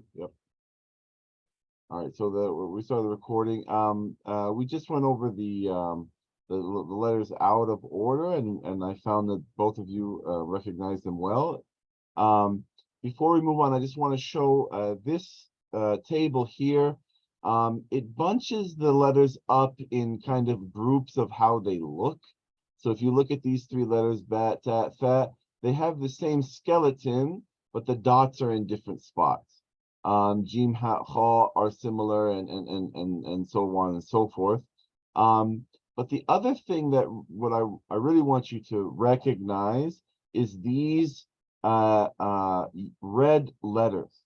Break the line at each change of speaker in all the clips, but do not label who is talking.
record? Yep. All right, so we started the recording. We just went over the letters out of order, and I found that both of you recognize them well. Before we move on, I just want to show this table here. It bunches the letters up in kind of groups of how they look. So if you look at these three letters, bat, tat, fat, they have the same skeleton, but the dots are in different spots. Jim, ha, ha are similar, and so on and so forth. But the other thing that what I really want you to recognize is these red letters.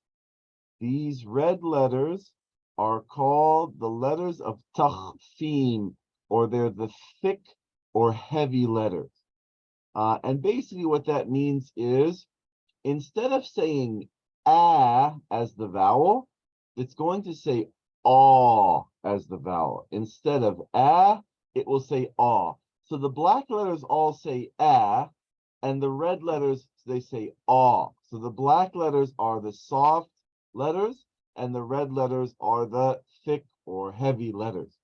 These red letters are called the letters of takhfim, or they're the thick or heavy letters. And basically what that means is, instead of saying ah as the vowel, it's going to say aw as the vowel. Instead of ah, it will say aw. So the black letters all say ah, and the red letters, they say aw. So the black letters are the soft letters, and the red letters are the thick or heavy letters.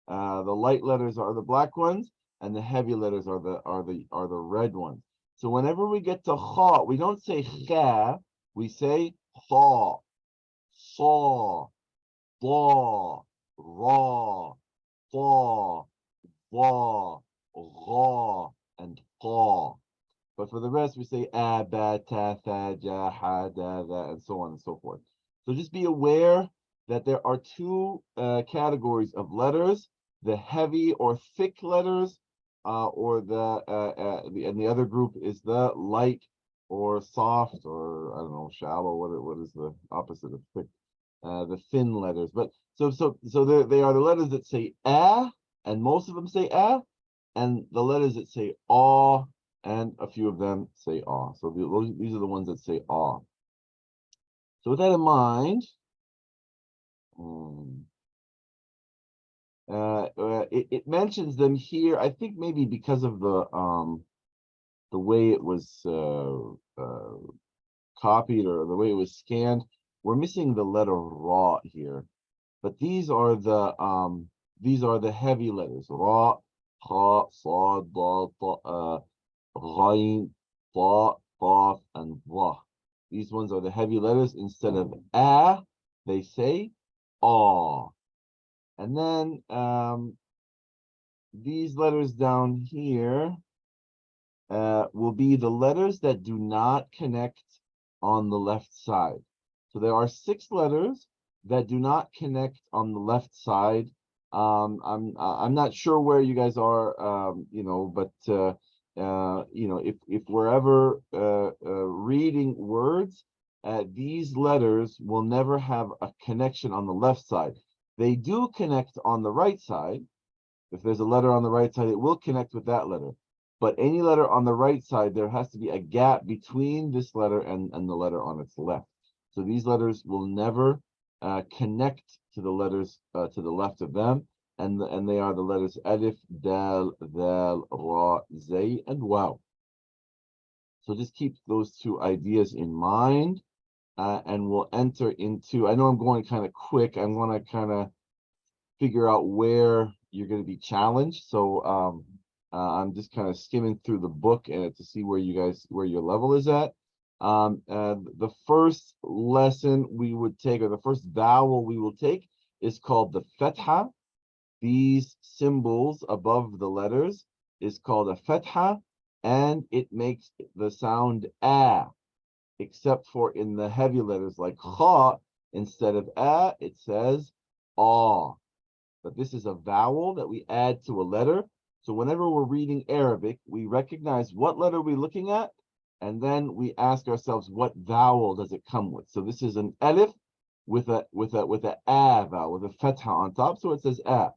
The light letters are the black ones, and the heavy letters are the red ones. So whenever we get to cha, we don't say cha, we say ha, saw, blah, raw, fa, wa, gha, and qa. But for the rest, we say a, ba, ta, tha, ja, ha, da, tha, and so on and so forth. So just be aware that there are two categories of letters: the heavy or thick letters, and the other group is the light or soft, or I don't know, shallow. What is the opposite of thick? The thin letters. But so they are the letters that say ah, and most of them say ah, and the letters that say aw, and a few of them say aw. So these are the ones that say aw. So with that in mind, it mentions them here. I think maybe because of the way it was copied, or the way it was scanned, we're missing the letter ra here. But these are the heavy letters: ra, ha, sad, dal, ta, ghain, ta, qaf, and wa. These ones are the heavy letters. Instead of ah, they say ah. And then these letters down here will be the letters that do not connect on the left side. So there are 6 letters that do not connect on the left side. I'm not sure where you guys are, but if we're ever reading words, these letters will never have a connection on the left side. They do connect on the right side. If there's a letter on the right side, it will connect with that letter. But any letter on the right side, there has to be a gap between this letter and the letter on its left. So these letters will never connect to the letters to the left of them, and they are the letters alif, dal, dhal, ra, zay, and waw. So just keep those 2 ideas in mind, and we'll enter into. I know I'm going kind of quick. I'm going to kind of figure out where you're going to be challenged. So I'm just kind of skimming through the book to see where your level is at. The first lesson we would take, or the first vowel we will take, is called the fetha. These symbols above the letters is called a fetha, and it makes the sound ah, except for in the heavy letters like kha, instead of ah, it says ah. But this is a vowel that we add to a letter. So whenever we're reading Arabic, we recognize what letter we're looking at, and then we ask ourselves, what vowel does it come with? So this is an alif with a a vowel, with a fetha on top, so it says a.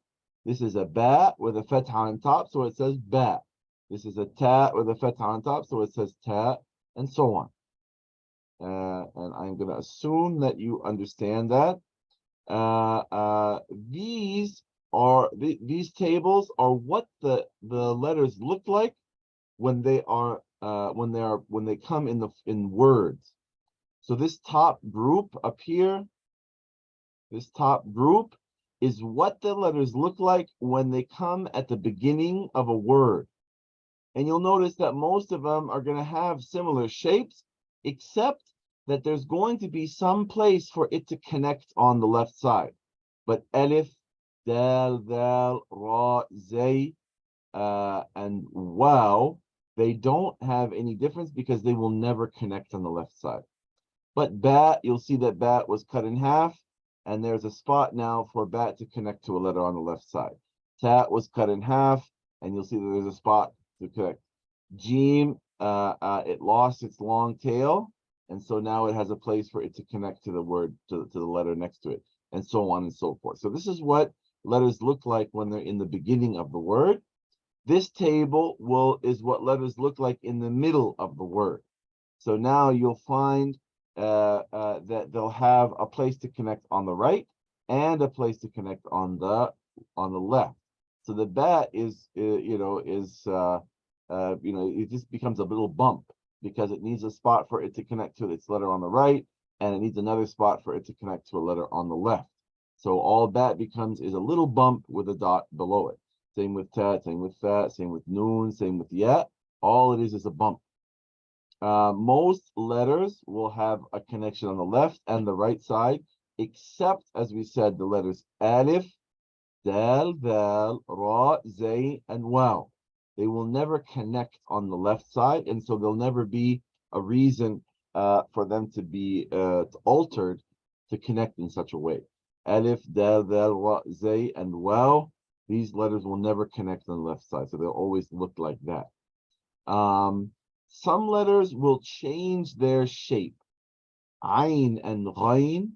This is a ba with a fetha on top, so it says ba. This is a ta with a fetha on top, so it says ta, and so on. And I'm going to assume that you understand that. These tables are what the letters look like when they come in words. So this top group up here, this top group is what the letters look like when they come at the beginning of a word. And you'll notice that most of them are going to have similar shapes, except that there's going to be some place for it to connect on the left side. But alif, dal, dal, ra, zay, and wow, they don't have any difference because they will never connect on the left side. But bat, you'll see that bat was cut in half, and there's a spot now for bat to connect to a letter on the left side. Tat was cut in half, and you'll see that there's a spot to connect. Jim, it lost its long tail, and so now it has a place for it to connect to the word, to the letter next to it, and so on and so forth. So this is what letters look like when they're in the beginning of the word. This table is what letters look like in the middle of the word. So now you'll find that they'll have a place to connect on the right and a place to connect on the left. So the bat is it just becomes a little bump because it needs a spot for it to connect to its letter on the right, and it needs another spot for it to connect to a letter on the left. So all bat becomes is a little bump with a dot below it. Same with tat, same with fat, same with noon, same with yet. All it is a bump. Most letters will have a connection on the left and the right side, except, as we said, the letters alif, dal, dal, ra, zay, and waw. They will never connect on the left side, and so there'll never be a reason for them to be altered to connect in such a way. Alif, dal, dal, ra, zay, and waw. These letters will never connect on the left side, so they'll always look like that. Some letters will change their shape. Ain and ghain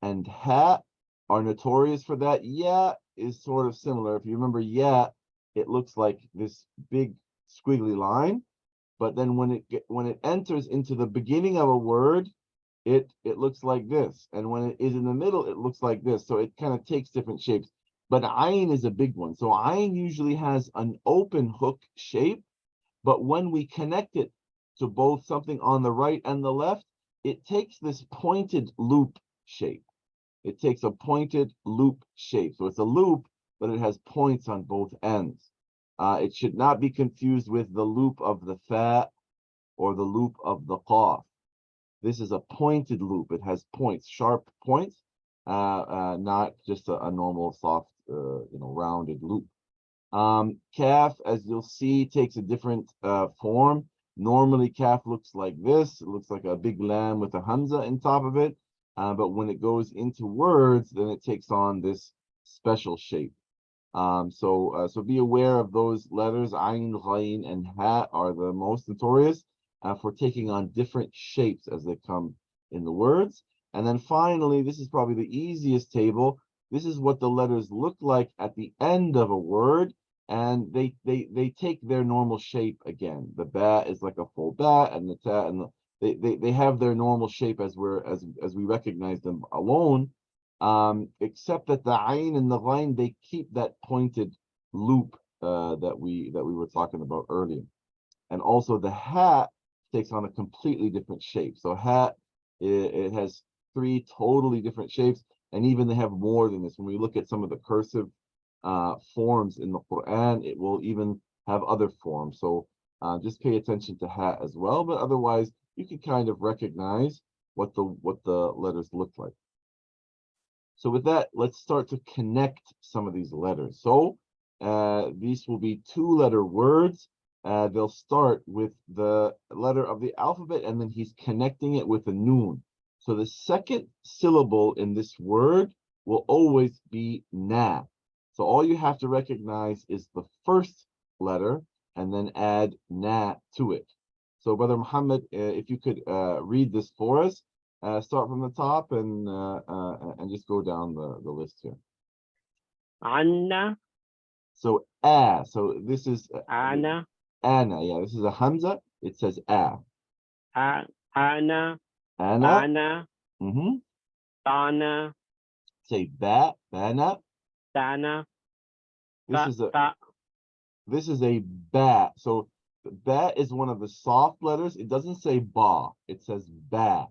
and ha are notorious for that. Ya is sort of similar. If you remember ya, it looks like this big squiggly line, but then when it enters into the beginning of a word, it looks like this, and when it is in the middle, it looks like this. So it kind of takes different shapes. But ain is a big one. So ain usually has an open hook shape, but when we connect it to both something on the right and the left, it takes this pointed loop shape. It takes a pointed loop shape. So it's a loop, but it has points on both ends. It should not be confused with the loop of the fa or the loop of the qaf. This is a pointed loop. It has points, sharp points, not just a normal soft, rounded loop. Kaf, as you'll see, takes a different form. Normally, kaf looks like this. It looks like a big lamb with a hamza on top of it. But when it goes into words, then it takes on this special shape. So be aware of those letters. Ain, ghain, and ha are the most notorious for taking on different shapes as they come in the words. And then finally, this is probably the easiest table. This is what the letters look like at the end of a word, and they take their normal shape again. The ba is like a full ba, and the ta and they have their normal shape as we recognize them alone. Except that the ain and the ghain, they keep that pointed loop that we were talking about earlier. And also the ha takes on a completely different shape. So ha, it has three totally different shapes, and even they have more than this. When we look at some of the cursive forms in the Quran, it will even have other forms. So just pay attention to ha as well, but otherwise you can kind of recognize what the letters look like. So with that, let's start to connect some of these letters. So these will be two-letter words. They'll start with the letter of the alphabet, and then he's connecting it with a noon. So the second syllable in this word will always be na. So all you have to recognize is the first letter and then add na to it. So Brother Muhammad, if you could read this for us, start from the top and just go down the list here.
Anna,
So so this is
Anna,
Anna. Yeah, this is a hamza. It says
Anna,
Anna.
Anna,
Mm-hmm.
Tana,
Say bana.
Tana,
This is a
Ta,
ba. So ba is one of the soft letters. It doesn't say ba. It says ba.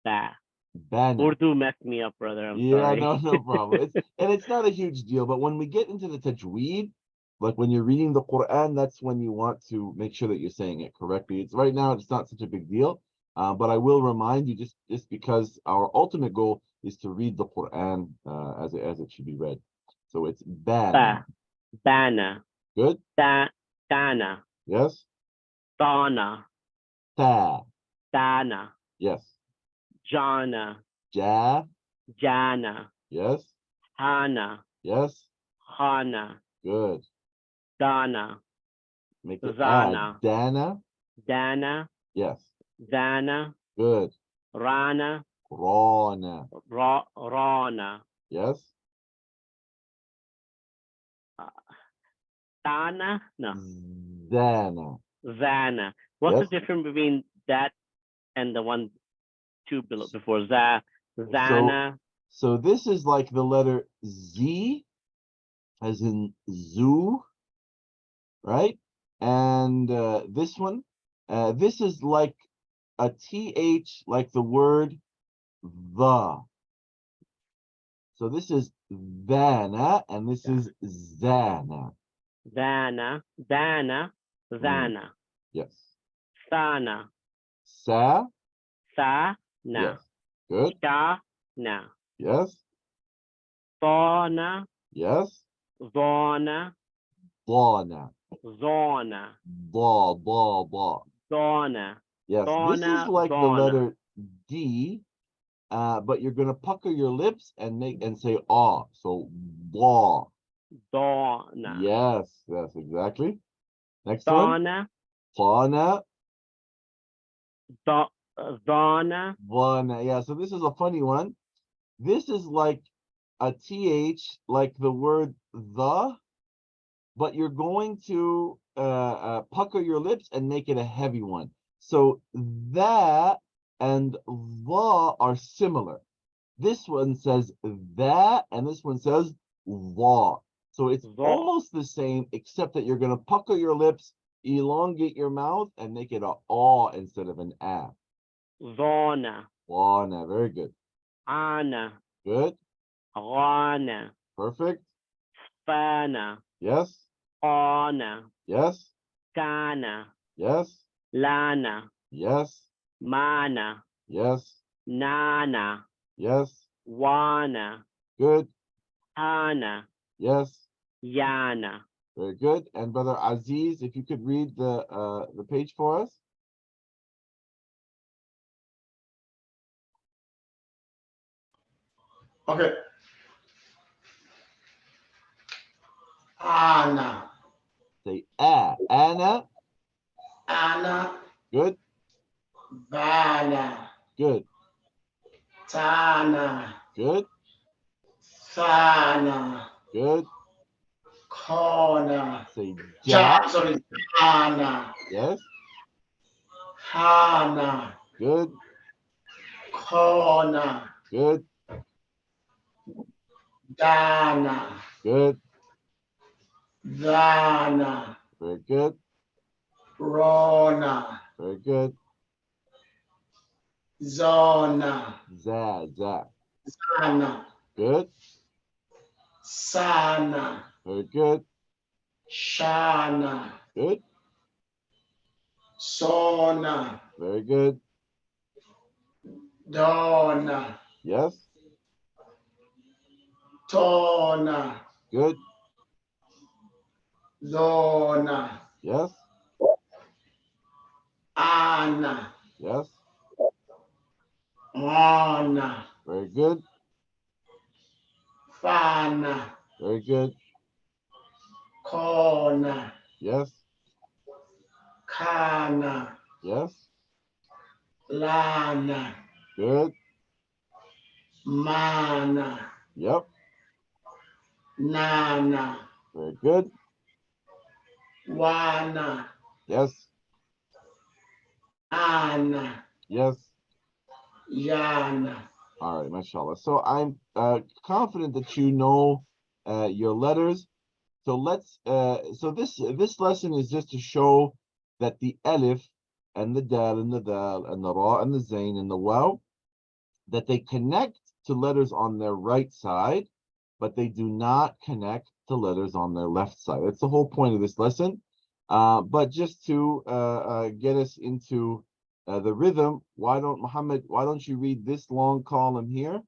Ba.
Bana.
Urdu messed me up, brother. I'm
Yeah,
sorry.
no problem. It's not a huge deal, but when we get into the tajweed, like when you're reading the Quran, that's when you want to make sure that you're saying it correctly. It's right now, it's not such a big deal, but I will remind you just because our ultimate goal is to read the Quran as it should be read. So it's bana.
Ba. Bana.
Good.
Dana.
Yes.
Dana.
Ta.
Dana.
Yes.
Jana.
Ja.
Jana.
Yes.
Hana.
Yes.
Hana.
Good.
Dana.
Make it
Zana.
Dana.
Dana.
Yes.
Zana.
Good.
Rana.
Rana.
Rana.
Yes.
Dana. No.
Zana.
Zana. What's
Yes.
the difference between that and the one two before Zana?
So this is like the letter Z, as in zoo, right? And this one, this is like a TH, like the word the. So this is Zana, and this is Zana.
Zana. Dana. Zana.
Yes.
Sana.
Sa.
Sa.
Yes.
Na.
Good.
Sha. Na.
Yes.
Zona.
Yes.
Zona.
Dana.
Zona.
Ba.
Zona.
Yes. This is
Zona.
like the
Zona.
letter D, but you're gonna pucker your lips and say ah. So blah.
Zona.
Yes, exactly. Next one.
Zona.
Fauna.
Zona.
Vana. Yeah, so this is a funny one. This is like a TH, like the word the, but you're going to pucker your lips and make it a heavy one. So that and the are similar. This one says that, and this one says the. So it's almost the same, except that you're going to pucker your lips, elongate your mouth, and make it a aw instead of an a.
Zona.
Wana. Very good.
Ana.
Good.
Rana.
Perfect.
Fana.
Yes.
Ona.
Yes.
Kana.
Yes.
Lana.
Yes.
Mana.
Yes.
Nana.
Yes.
Wana.
Good.
Hana.
Yes.
Yana.
Very good. And Brother Aziz, if you could read the page for us.
Okay. Ana.
Say Anna.
Ana.
Good.
Bana.
Good.
Tana.
Good.
Sana.
Good.
Kona.
Say Ja.
Sorry. Hana.
Yes.
Hana.
Good.
Kona.
Good.
Dana.
Good.
Dana.
Very good.
Rona.
Very good.
Zona.
Za.
Sana.
Good.
Sana.
Very good.
Shana.
Good.
Sona.
Very good.
Dona.
Yes.
Tona.
Good.
Lona.
Yes.
Ana.
Yes.
Ana.
Very good.
Fana.
Very good.
Kona.
Yes.
Kana.
Yes.
Lana.
Good.
Mana.
Yep.
Nana.
Very good.
Wana.
Yes.
Ana.
Yes.
Yana.
All right, mashallah. So I'm confident that you know your letters. So this lesson is just to show that the alif and the dal and the dal and the ra and the zain and the waw, that they connect to letters on their right side, but they do not connect to letters on their left side. That's the whole point of this lesson. But just to get us into the rhythm, Muhammad, why don't you read this long column here?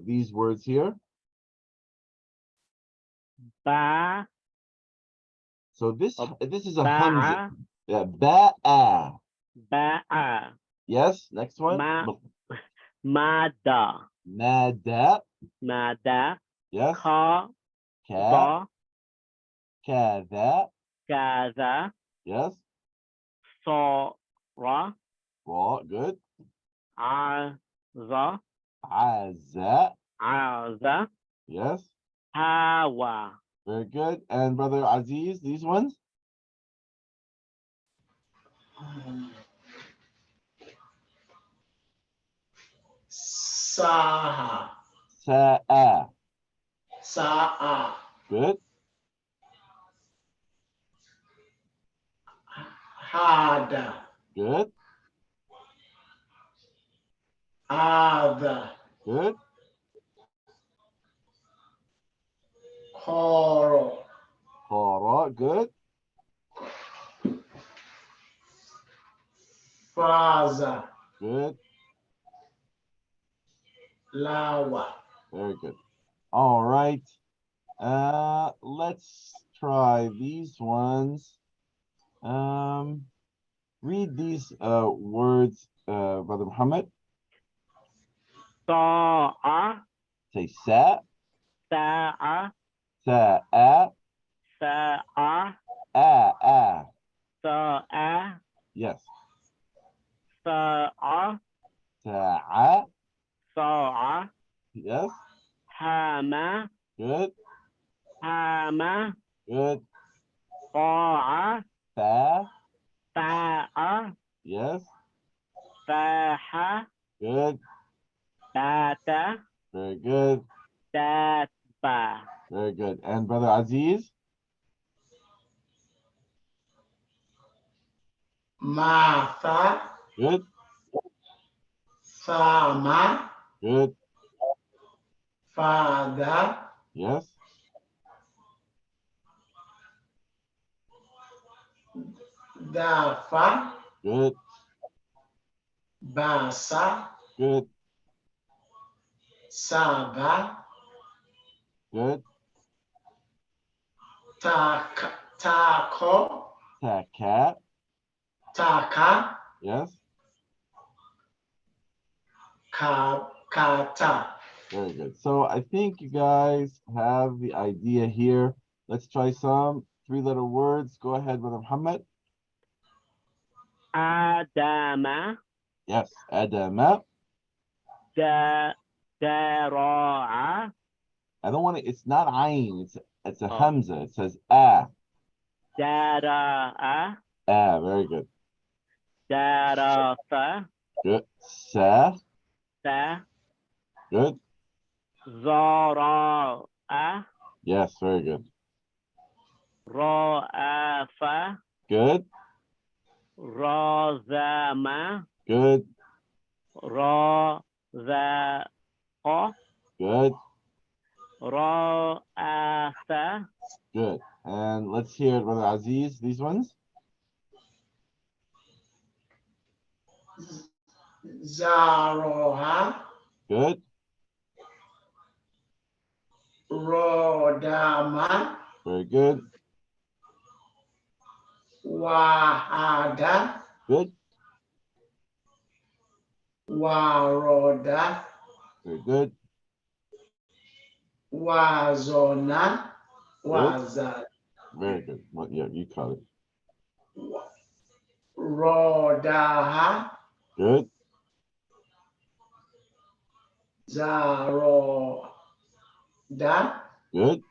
These words here.
Ba,
So this
Oh,
is a hamza.
ba'a,
Yeah, ba'a.
ba'a,
Yes, next one.
ma, mada,
Mada.
mada,
Yes.
ka,
Ka.
za,
Kada.
kaza,
Yes.
sora,
Ra. Good.
aza,
Aza.
aza,
Yes.
hawa.
Very good. And brother Aziz, these ones?
Saha.
Sa'a.
Sa'a.
Good.
Hada.
Good.
Ada.
Good.
Koro.
Khara. Good.
Faza.
Good.
Lawa.
Very good. All right. Let's try these ones. Read these words, Brother Muhammad.
Sa'a,
Say sa,
sa'a,
sa'a,
sa'a,
a.
sa'a,
Yes.
sa'a,
Sa'a.
sa'a,
Yes.
hama,
Good.
hama,
Good.
ta'a,
Fa.
ta'a,
Yes.
faha,
Good.
bata,
Very good.
tatba.
Very good. And Brother Aziz?
Matha.
Good.
Fama.
Good.
Father.
Yes.
Dafa.
Good.
Basa.
Good.
Saba.
Good.
Tako.
Taka.
Taka.
Yes.
Kata.
Very good. So I think you guys have the idea here. Let's try some three-letter words. Go ahead, Brother Muhammad.
Adama,
Yes. Adama.
dara'a,
I don't want to, it's not ayn, it's a
Oh.
hamza. It says a.
dara'a,
Very good.
darasa,
Good. Sa.
sa,
Good.
zara'a,
Yes, very good.
ra'afa,
Good.
razama,
Good.
razaqa,
Good.
ra'asa,
Good. And let's hear it, Brother Aziz, these ones.
Zaroha.
Good.
Rodama.
Very good.
Wahada.
Good.
Waroda.
Very good.
Wazona. Waza.
Very good. Well, yeah, you caught it.
Rodaha.
Good.
Zaroda.
Good.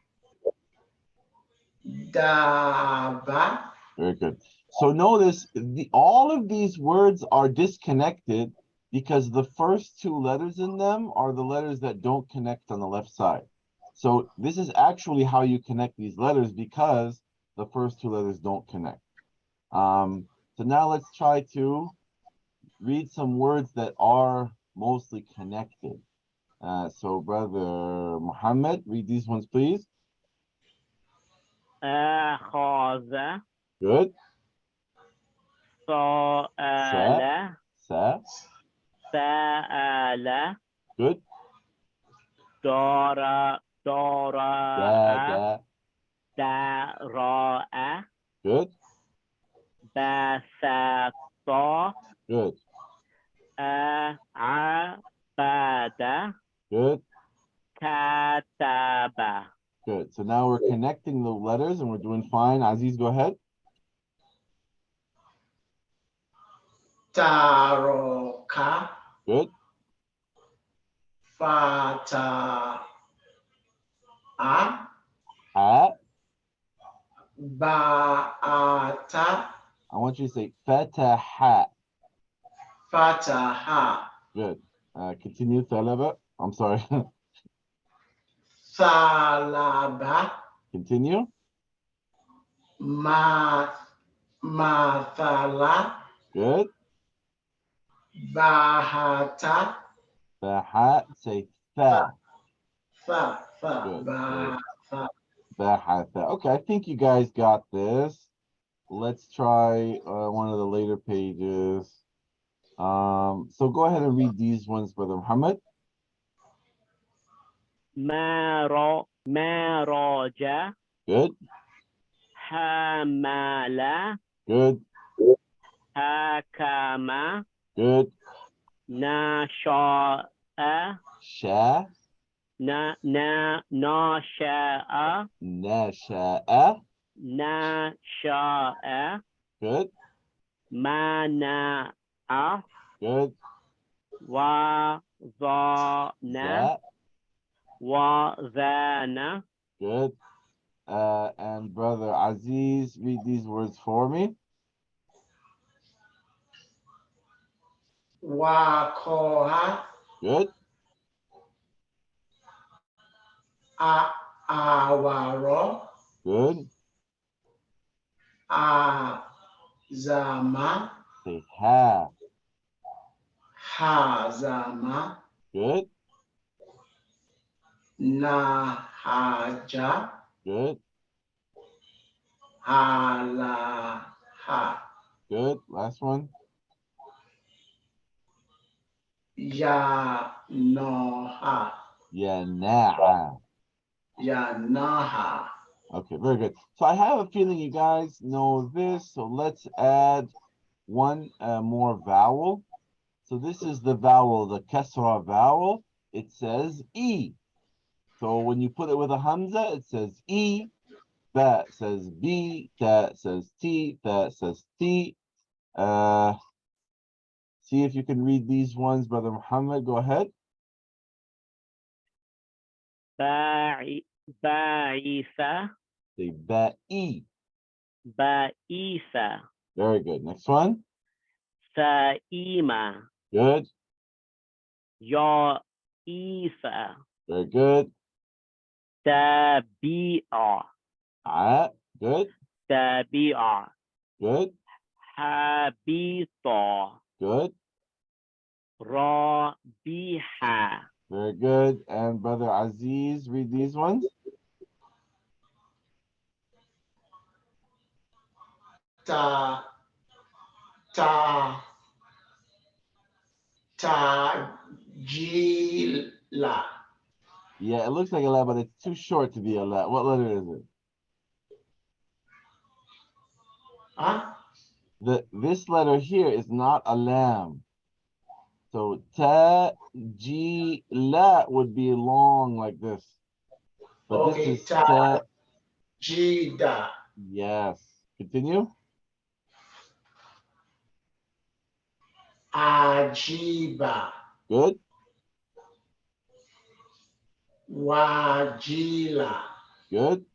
Daba.
Very good. So notice all of these words are disconnected because the first two letters in them are the letters that don't connect on the left side. So this is actually how you connect these letters because the first two letters don't connect. So now let's try to read some words that are mostly connected. So brother Muhammad, read these ones, please.
أخذ
Good.
سأل
Sa.
سأل
Good.
دار
Da.
دراء
Da.
دراء
Good.
بسط
Good.
عبد
Good.
كتب.
Good. So now we're connecting the letters and we're doing fine. Aziz, go ahead.
Taroka.
Good.
Fata.
Ha.
Baata.
I want you to say fataha.
Fataha.
Good. Continue, Thalaba. I'm sorry.
Thalaba.
Continue.
Mathala.
Good.
Bahata.
Baha. Say fa.
Good.
Good.
Baha.
Bahatha. Okay, I think you guys got this. Let's try one of the later pages. So go ahead and read these ones, Brother Muhammad.
مروج
Good.
حمل
Good.
حكم
Good.
نشأ
Sha.
نشأ
Nasha'a.
نشأ
Good.
منع
Good.
وزن
Za.
وزن.
Good. And Brother Aziz, read these words for me.
Wakoha.
Good.
Awaro.
Good.
Azama.
Say ha.
Hazama.
Good.
Nahaja.
Good.
Halaha.
Good. Last one.
Yanoha.
Yana'a.
Yanaha.
Okay, very good. So I have a feeling you guys know this. So let's add one more vowel. So this is the vowel, the Kasra vowel. It says E. So when you put it with a Hamza, it says E. That says B. That says T. That says T. See if you can read these ones, Brother Muhammad. Go ahead.
باعث
Say Ba'i.
بائس
Very good. Next one.
سائمة
Good.
يائس
Very good.
تبيع
Good.
تبيع
Good.
حبيط
Good.
رابح.
Very good. And Brother Aziz, read these ones.
Tajila.
Yeah, it looks like a la, but it's too short to be a la. What letter is it?
Huh?
This letter here is not a lam. So ta ji la would be long like this. But
Okay,
this is ta.
Tajida.
Yes. Continue.
Ajiba.
Good.
Wajila.
Good.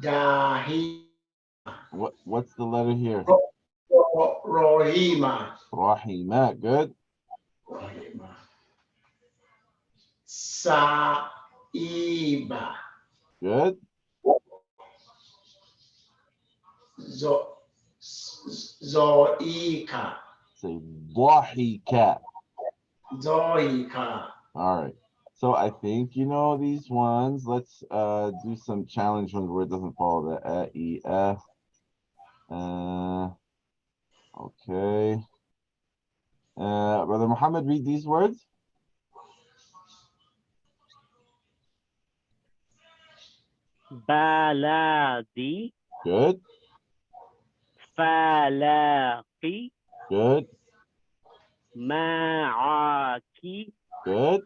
Dahi.
What's the letter here?
Rohima.
Rahima. Good.
Rohima. Saiba.
Good.
Zoika.
say ضحك.
ضحك.
All right. So I think you know these ones. Let's do some challenge ones where it doesn't follow the E, F. Okay. Brother Muhammad, read these words.
baladi,
Good,
falaqi,
good,
ma'aki,
good.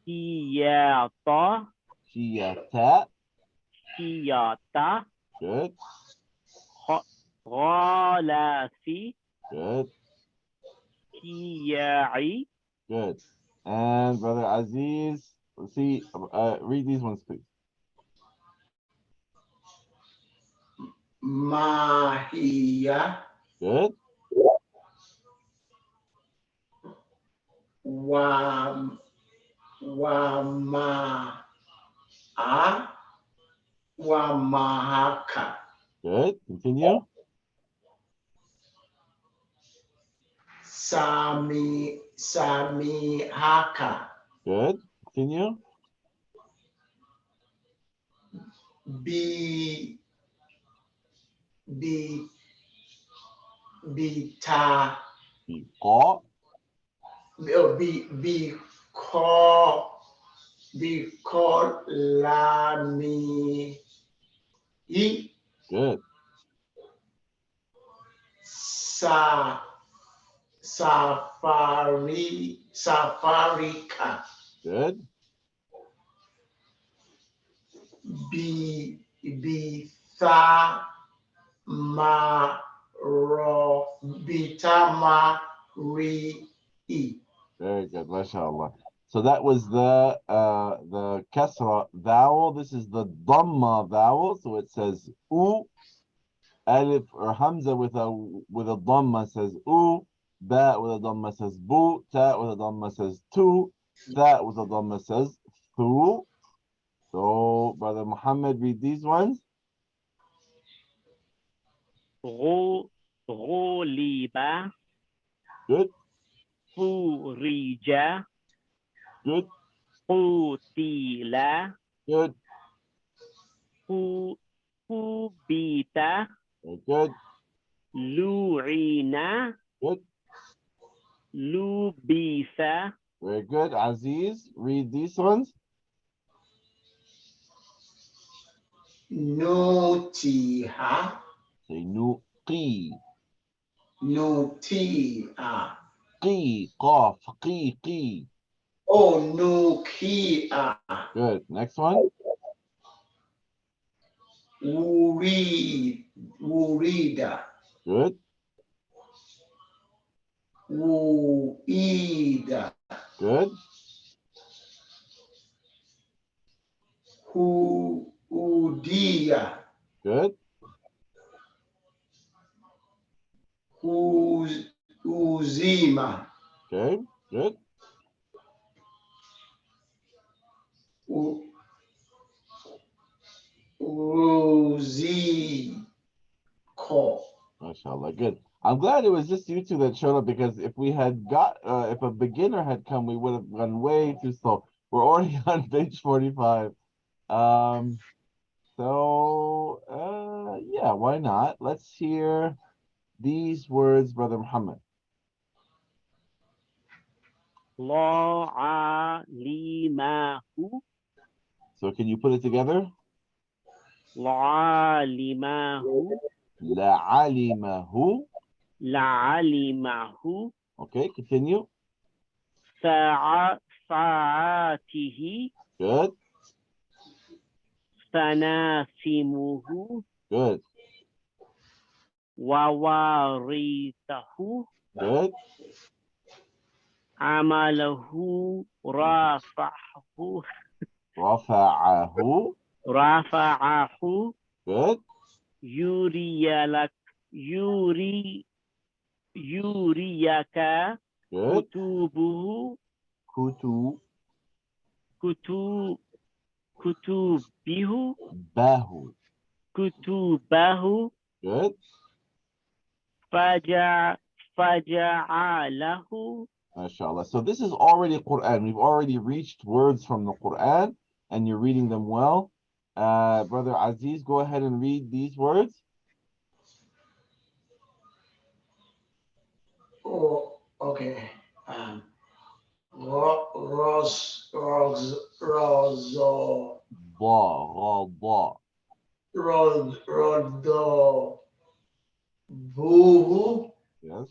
siyata,
Shiyata,
siyata,
good,
ghalasi,
good,
kiya'i,
good. And Brother Aziz, let's see, read these ones, please.
Mahia.
Good,
Wa ma a wa mahaka.
good. Continue.
Sami haka.
Good. Continue.
Bi bi bita
Biqa,
bi ko lami I
good,
sa safarika
good,
bi tha ma ro bitama ri I.
very good, mashallah. So that was the kasra vowel. This is the dhamma vowel. So it says u, alif or hamza with a dhamma says u, ba with a dhamma says bu, ta with a dhamma says tu, tha with a dhamma says thu. So Brother Muhammad, read these ones.
ghuliba,
Good,
furija,
good,
qutila,
good,
kubita,
very good,
lu'ina,
good,
lubisa,
very good. Aziz, read these ones.
Nutiha
Say nuqi,
nutia.
qi, qaf, qi.
Oh, nukia.
Good. Next one.
Urida.
Good,
Uida.
good,
Udia.
good,
Uzima.
okay, good,
U- Uziko.
mashallah, good. I'm glad it was just you two that showed up because if we had if a beginner had come, we would have gone way too slow. We're already on page 45. Yeah, why not? Let's hear these words, Brother Muhammad.
la'alimahu,
So can you put it together?
la'alimahu,
La'alimahu.
la'alimahu,
Okay, continue.
sa'atihi,
Good,
sanasimuhu,
good,
wawarithahu,
good,
amalahu, rafa'ahu,
rafa'ahu.
rafa'ahu,
Good,
yuriyalak, yuriyaka,
good.
kutubuhu,
Kutu,
kutubihu,
bahu.
kutubahu,
Good,
faja فجعله.
MashaAllah. So this is already Quran. We've already reached words from the Quran, and you're reading them well. Brother Aziz, go ahead and read these words.
Oh, okay. Rozo,
Ba,
Rodo, Boo,
yes.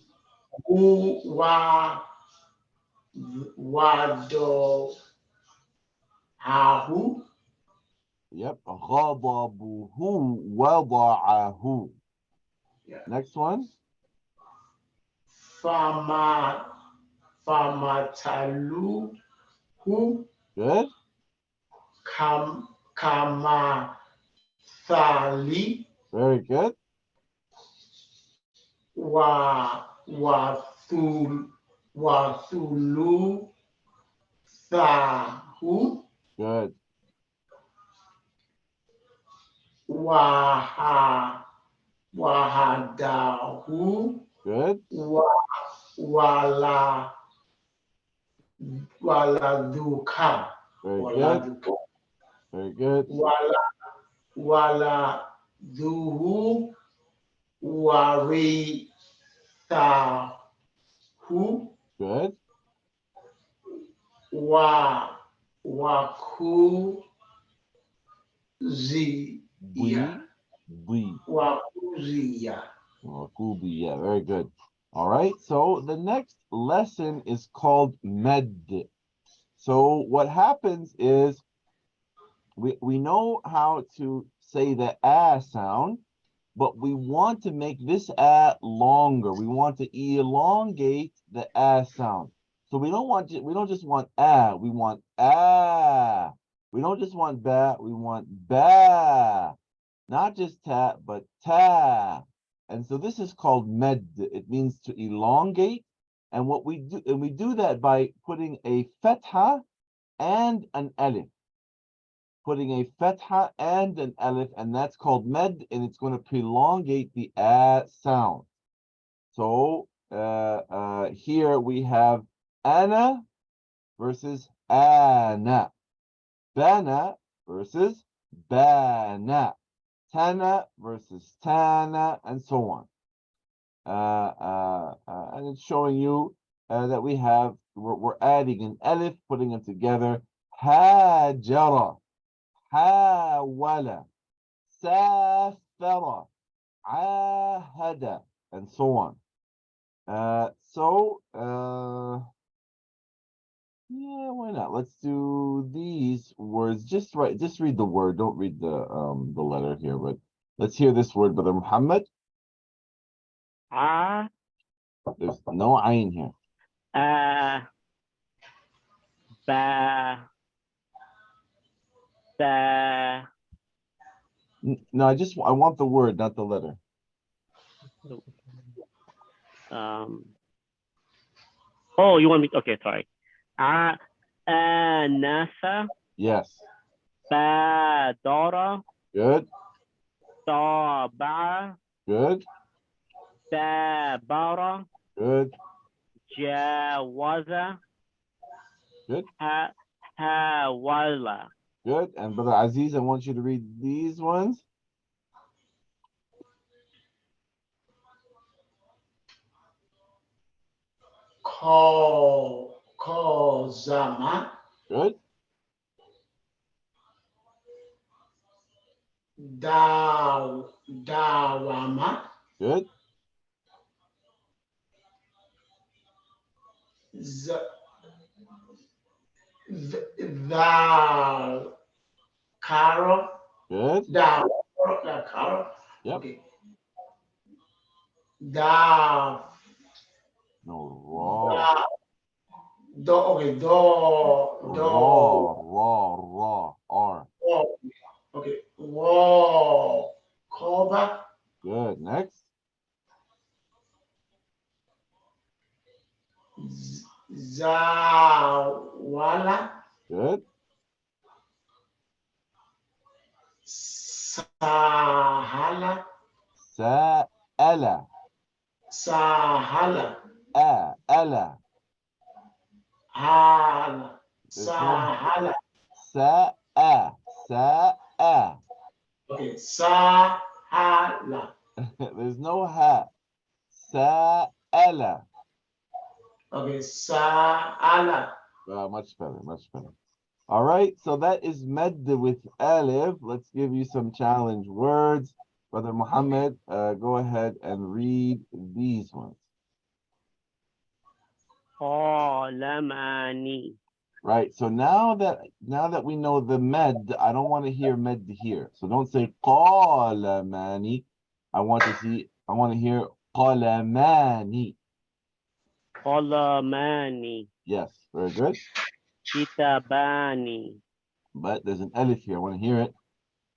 Wado, Ahu,
Yep. غضبه وضعه.
yeah.
Next one.
Famatalu,
Good.
Thali,
Very good.
Wathulu, Thahu,
Good.
Wahadahu,
Good.
Wala, Waladuka,
Very good.
Waladuka,
Very good.
Waladuhu, Warithahu,
Good.
Wakuzia.
We.
Wakuzia.
Yeah, very good. All right. So the next lesson is called med. So what happens is we know how to say the sound, but we want to make this longer. We want to elongate the sound. So we don't just want we want We don't just want ba, we want ba. Not just ta, but ta. And so this is called med. It means to elongate. And we do that by putting a fatha and an alif. Putting a fatha and an alif, and that's called med, and it's going to prolongate the sound. So here we have ana versus ana, bana versus bana, tana versus tana, and so on. And it's showing you that we're adding an alif, putting them together. Hajara, حاول, سافر, عاهد, and so on. Yeah, why not? Let's do these words. Just read the word. Don't read the letter here, but let's hear this word, Brother Muhammad. There's no ayn here. No, I want the word, not the letter.
Oh, you want me? Okay, sorry. Nasa.
Yes.
Badara.
Good.
Taba'a.
Good.
Tabara.
Good.
Jawaza.
Good.
Hawala.
Good. And Brother Aziz, I want you to read these ones.
Kozama.
Good.
Dawama.
Good.
Karo.
Good.
Karo.
Yep.
Okay.
No, raw.
Okay,
Raw. R.
Okay. Whoa. Cover.
Good. Next.
Zawala.
Good.
Sahala.
Sa'ala.
Sahala.
Ala.
Hala.
There's no
Sahala.
Sa'a.
Okay. Sahala.
There's no ha. Sa'ala.
Okay. Sahala.
Much better, much better. All right, so that is med with alif. Let's give you some challenge words. Brother Muhammad, go ahead and read these ones.
qalamani,
Right, so now that we know the med, I don't want to hear med here. So don't say qalamani. I want to hear qalamani.
qalamani,
Yes, very good.
kitabani,
But there's an alif here. I want to hear it.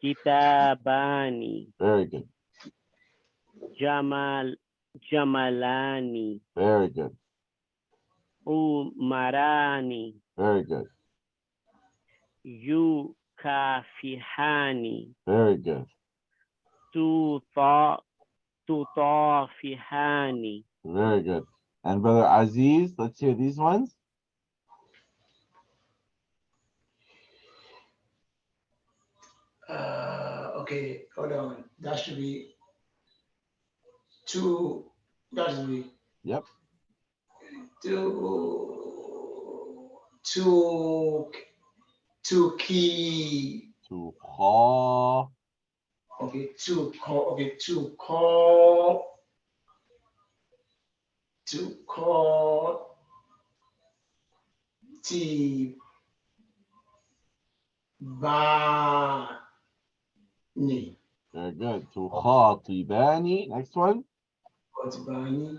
kitabani,
Very good.
jamalani,
Very good.
umarani,
Very good.
yukafihani,
Very good.
tutafihani,
Very good. And Brother Aziz, let's hear these ones.
Okay, hold on. That should be two. That should be
Yep.
two key.
To kha.
Okay, to call. Okay, to call. To call. T. Bani.
Very good. To khatibani. Next one.
Bani.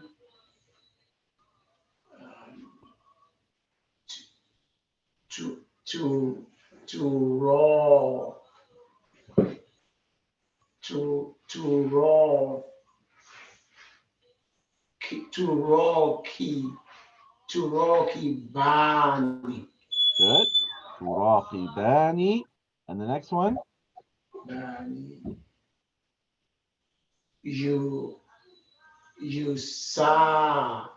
To raw. To raw. To raw key. To raw key. Bani.
Good. To raqibani. And the next one.
Bani. You saw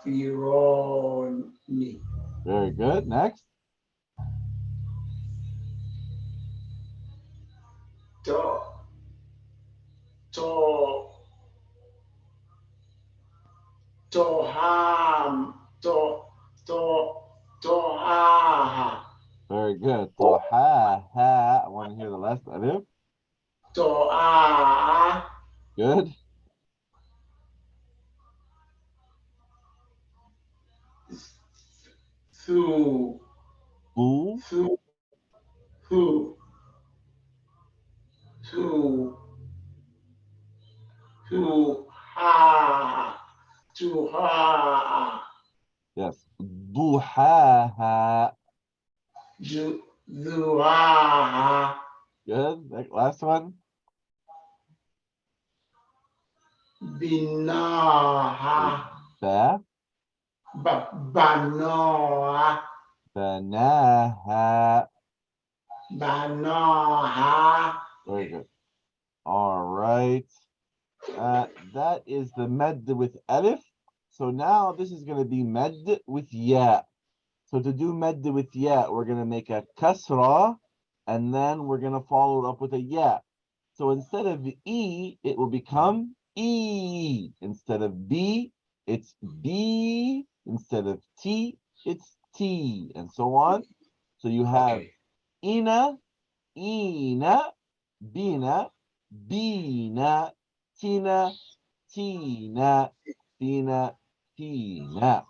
Fironi.
Very good. Next.
To Toham. Tohaha.
Very good. To ha. I want to hear the last alif.
Toa.
Good.
Thu.
Bu.
Thu. Thu. Thu. Thu. Ha. To ha.
Yes. Duhaha.
Duha.
Good. Last one.
Binaha.
Ba.
Banoa.
Banaha.
Banaha.
Very good. All right. That is the med with alif. So now this is going to be med with ya. So to do med with ya, we're going to make a kasra, and then we're going to follow it up with a ya. So instead of e, it will become e. Instead of b, it's b. Instead of t, it's t, and so on. So you have
Okay.
ina, bina, bina, tina, tina, tina.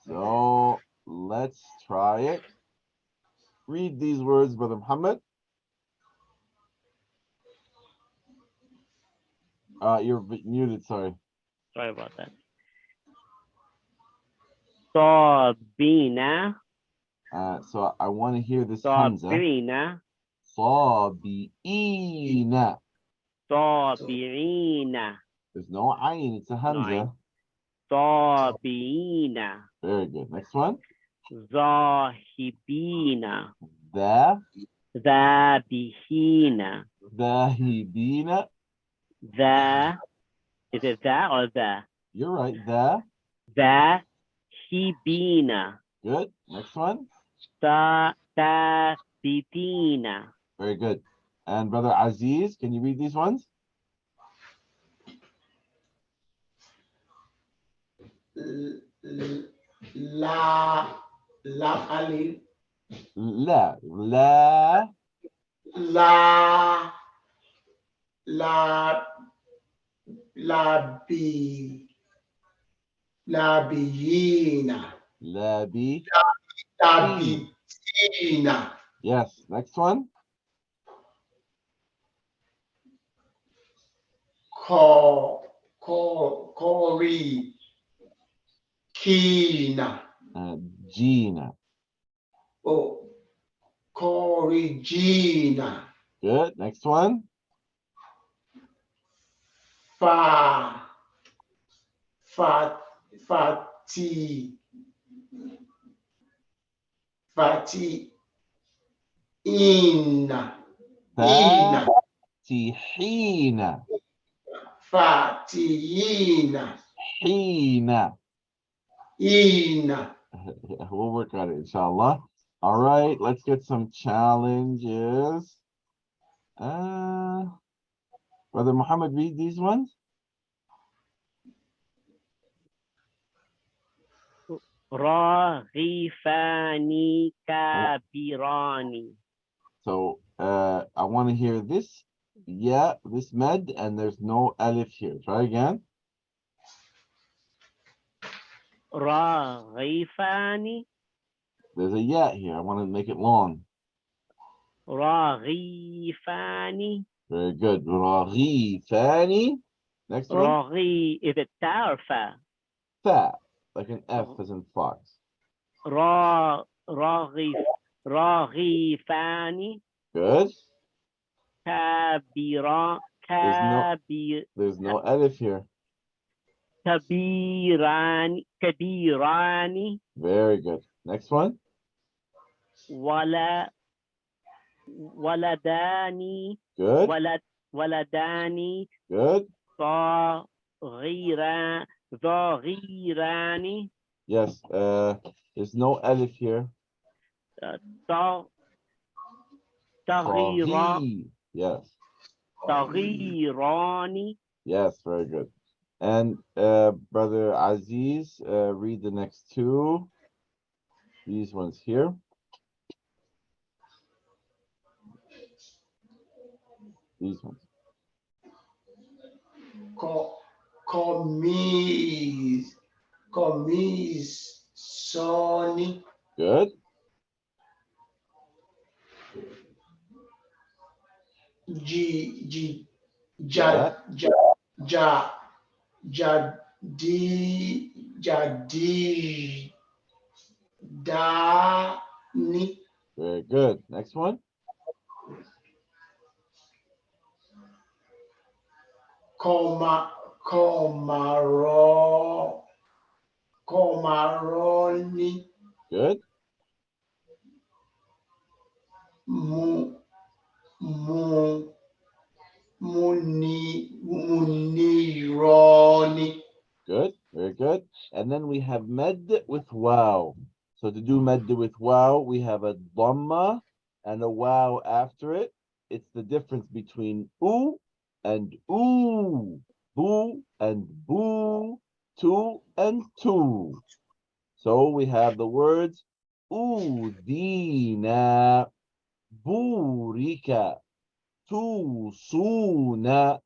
So let's try it. Read these words, Brother Muhammad. You're muted, sorry.
sorry about that. Sabina,
So I want to hear this hamza.
Sabina,
Sabi'ina.
Sabirina,
There's no ayn, it's a hamza.
Sabina,
Very good. Next one.
Zahibina,
The,
Zabihina,
Dhahibina.
Is it that or the?
You're right. The.
ذاهبين.
Good. Next one.
ثابتين.
Very good. And brother Aziz, can you read these ones?
La alif,
La. La.
la la labi labiyina
Labi.
labitina
Yes. Next one.
kori kina
Gina.
oh Corigina,
Good. Next one.
fa, fati, ina,
Fatihina.
fatiina,
Hina.
ina.
We'll work on it, inshallah. All right, let's get some challenges. Brother Muhammad, read these ones.
راغفان كبيران.
So I want to hear this, yeah, this med, and there's no alif here. Try again.
راغفان.
There's a yeah here. I want to make it long.
راغفان.
Very good. Raghifani. Next one.
راغي. Is it ta or fa?
Fa, like an F as in fox.
راغفان
Good.
كبيران.
There's no alif here.
كبيران.
Very good. Next one.
ولداني.
Good.
ولداني
Good.
صغيران.
Yes. There's no alif here.
صغيران.
Yes.
صغيران.
Yes. Very good. And brother Aziz, read the next two. These ones here. These ones.
Commissioni,
Good.
Dani,
Very good. Next one.
Comaroni,
Good.
Munironi.
Good. Very good. And then we have med with wow. So to do med with wow, we have a dhamma and a wow after it. It's the difference between oo and oo, boo and boo, two and two. So we have the words udina, burika, tusuna,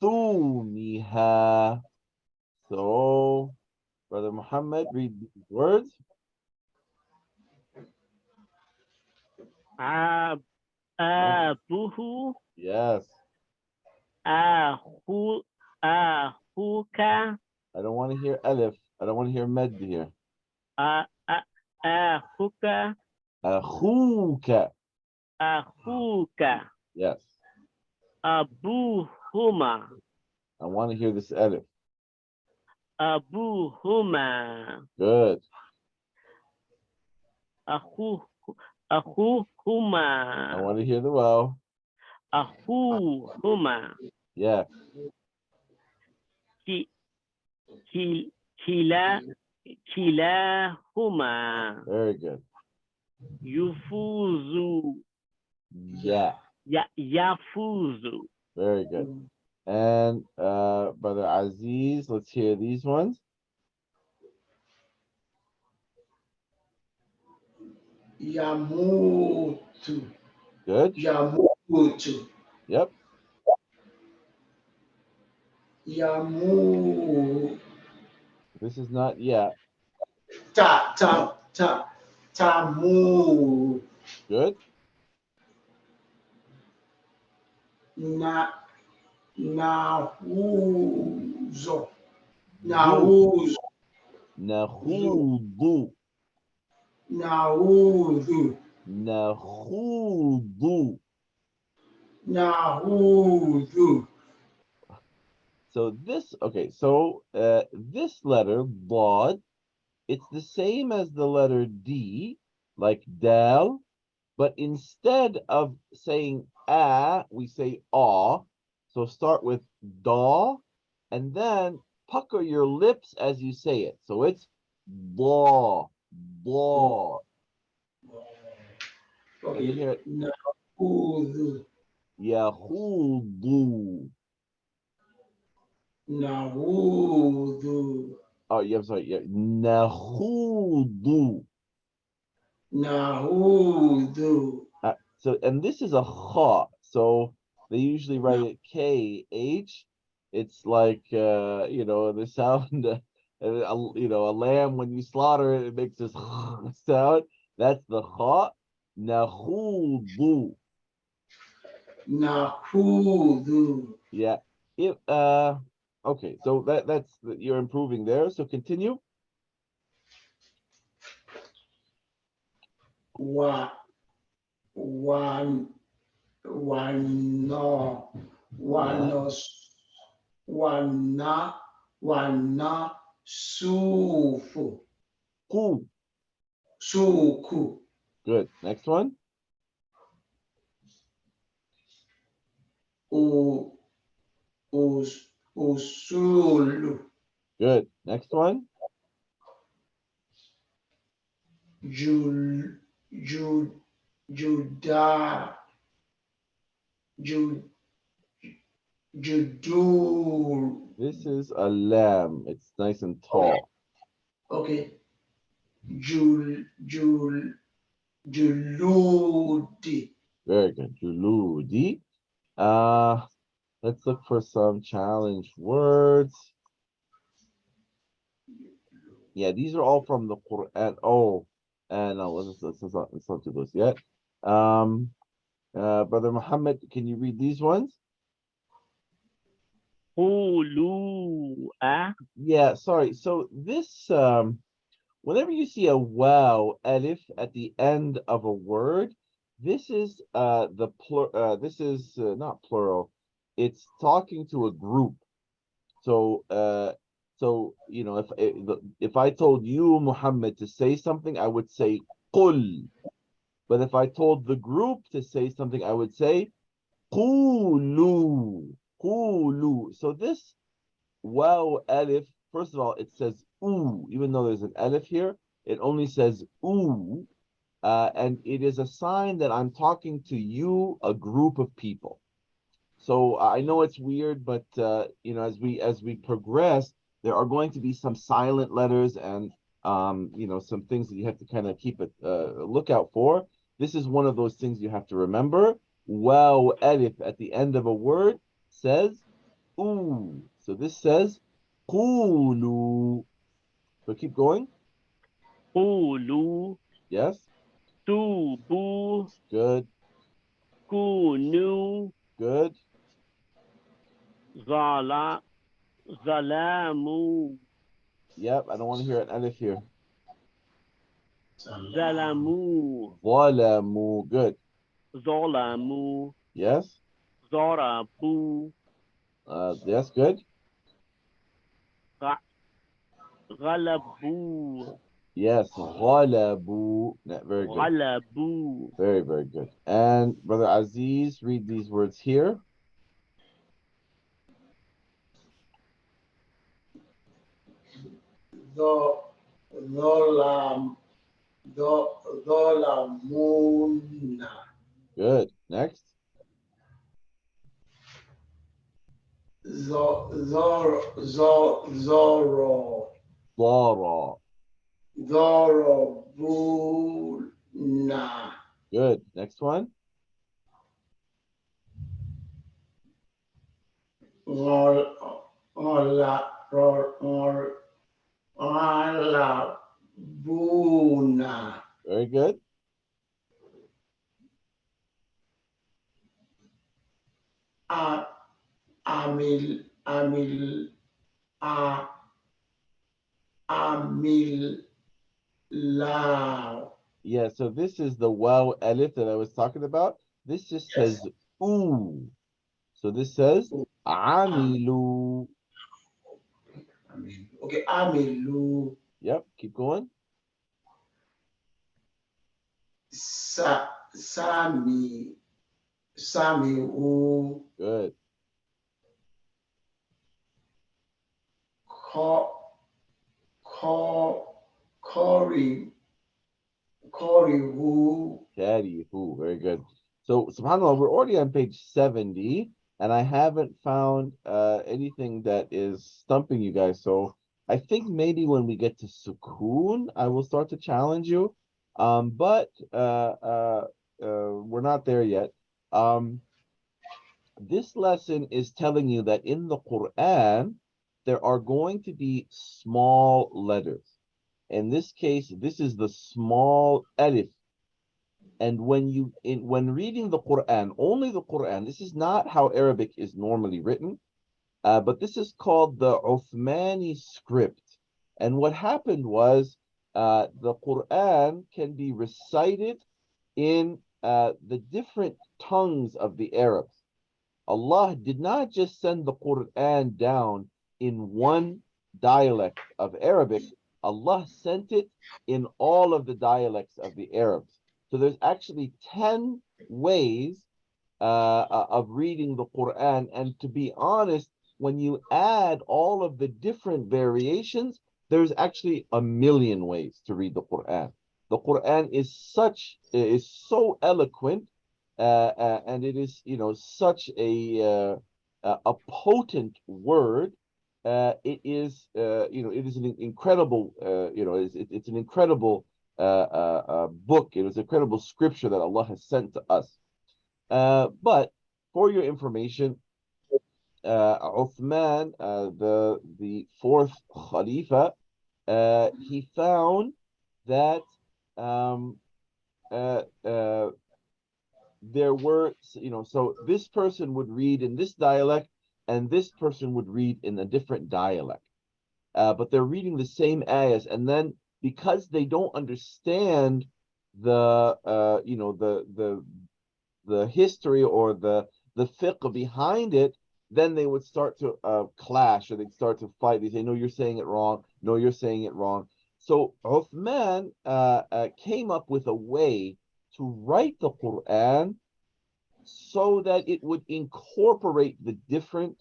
thumiha. So, Brother Muhammad, read these words.
أبوه.
Yes.
أخوك.
I don't want to hear alif. I don't want to hear med here.
أخوك.
Akhuka.
أخوك.
Yes.
أبوهما.
I want to hear this alif.
أبوهما.
Good.
أخوهما.
I want to hear the wow.
أخوهما.
Yes.
كي كي كلا كلاهما
Very good.
يفوز
Yeah.
يفوز.
Very good. And Brother Aziz, let's hear these ones.
Yamutu.
Good.
Yamutu.
Yep.
Yamu.
This is not yet.
Tamu.
Good.
Nahuzo.
Du.
Nahuzo.
Nahudu.
Nahudu.
Nahudu.
Nahudu.
So this, okay, so this letter, bod, it's the same as the letter D, like dal, but instead of saying a, we say aw. So start with da, and then pucker your lips as you say it. So it's blah, blah. Can you hear it?
Nahudu.
Yahudu.
Nahudu.
Oh, yeah, I'm sorry. Yeah. Nahudu.
Nahudu.
So, and this is a ha. So they usually write it KH. It's like, you know, the sound, you know, a lamb, when you slaughter it, it makes this sound. That's the ha. Nahudu.
Nahudu.
Yeah. If, okay. So that's, you're improving there. So continue.
Wa. One. Wano. Wanos. Wana. Wana. Sufu.
Ku.
Suku.
Good. Next one.
U. Usulu.
Good. Next one.
Juda. Judur.
This is a lamb. It's nice and tall.
Okay. Juludi.
Very good. Juludi. Let's look for some challenge words. Yeah, these are all from the Quran. Oh, and no, let's not do those yet. Brother Muhammad, can you read these ones? Yeah, sorry. So this, whenever you see a wow alif at the end of a word, this is this is not plural. It's talking to a group. So so you know, if I told you, Muhammad, to say something, I would say qul. But if I told the group to say something, I would say qulu. Qulu. So this wow alif, first of all, it says ooh, even though there's an alif here, it only says ooh. And it is a sign that I'm talking to you, a group of people. So I know it's weird, but you know, as we progress, there are going to be some silent letters and you know, some things that you have to kind of keep a lookout for. This is one of those things you have to remember. Wow alif at the end of a word says ooh. So this says qulu. So keep going.
Qulu.
Yes.
Tubu.
Good.
Kunu.
Good.
Zalamu.
Yep. I don't want to hear an alif here.
Zalamu.
Zalamu. Good.
Zolamu.
Yes.
Zorabu.
Yes. Good.
Galabu.
Yes. Ghalabu. Very good.
Galabu.
Very, very good. And Brother Aziz, read these words here.
Zolam, Zolamuna.
Good. Next.
Zoro,
Zara.
Zorobuna.
Good. Next one.
Buna.
Very good.
Amil, Amil, A, Amil, Lao.
Yeah, so this is the waw alif that I was talking about. This just
Yes.
says ooh. So this says amilu.
Okay, Amilu,
Yep, keep going.
Sami, Sami, U,
Good.
Ko, Ko, Kori, Korihu.
Karihu. Very good. So subhanAllah, we're already on page 70, and I haven't found anything that is stumping you guys. So I think maybe when we get to sukoon, I will start to challenge you. But we're not there yet. This lesson is telling you that in the Quran, there are going to be small letters. In this case, this is the small alif. And when reading the Quran, only the Quran, this is not how Arabic is normally written, but this is called the Uthmani script. And what happened was the Quran can be recited in the different tongues of the Arabs. Allah did not just send the Quran down in one dialect of Arabic, Allah sent it in all of the dialects of the Arabs. So there's actually 10 ways of reading the Quran. And to be honest, when you add all of the different variations, there's actually a million ways to read the Quran. The Quran is so eloquent, and it is, such a potent word. It is, it is an incredible, it's an incredible book. It is incredible scripture that Allah has sent to us. But for your information, Uthman, the fourth Khalifa, he found that um, there were, so this person would read in this dialect, and this person would read in a different dialect. But they're reading the same ayahs, and then because they don't understand the the history or the fiqh behind it, then they would start to clash, or they'd start to fight. They say, no, you're saying it wrong. No, you're saying it wrong. So Uthman came up with a way to write the Quran so that it would incorporate the different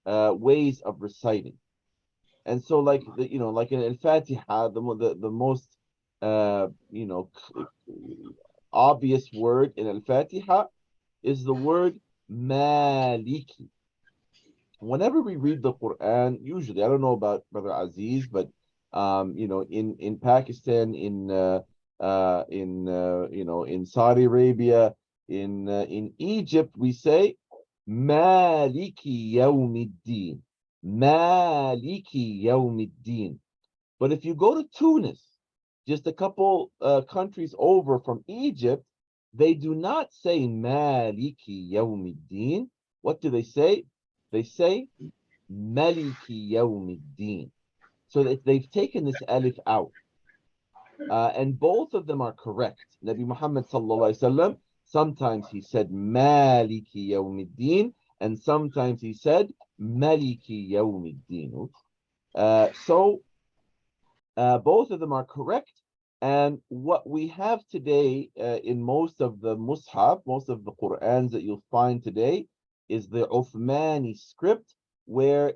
ways of reciting. And so, like like in Al-Fatiha, the most obvious word in Al-Fatiha is the word Maliki. Whenever we read the Quran, usually, I don't know about Brother Aziz, but in Pakistan, in Saudi Arabia, in Egypt, we say Maliki Yawmiddin. Maliki Yawmiddin. But if you go to Tunis, just a couple countries over from Egypt, they do not say Maliki Yawmiddin. What do they say? They say Maliki Yawmiddin. So that they've taken this alif out. And both of them are correct. Nabi Muhammad sallallahu alaihi wasallam, sometimes he said Maliki Yawmiddin, and sometimes he said Maliki Yawmiddin. So both of them are correct. And what we have today in most of the Mus'haf, most of the Qur'ans that you'll find today, is the Uthmani script, where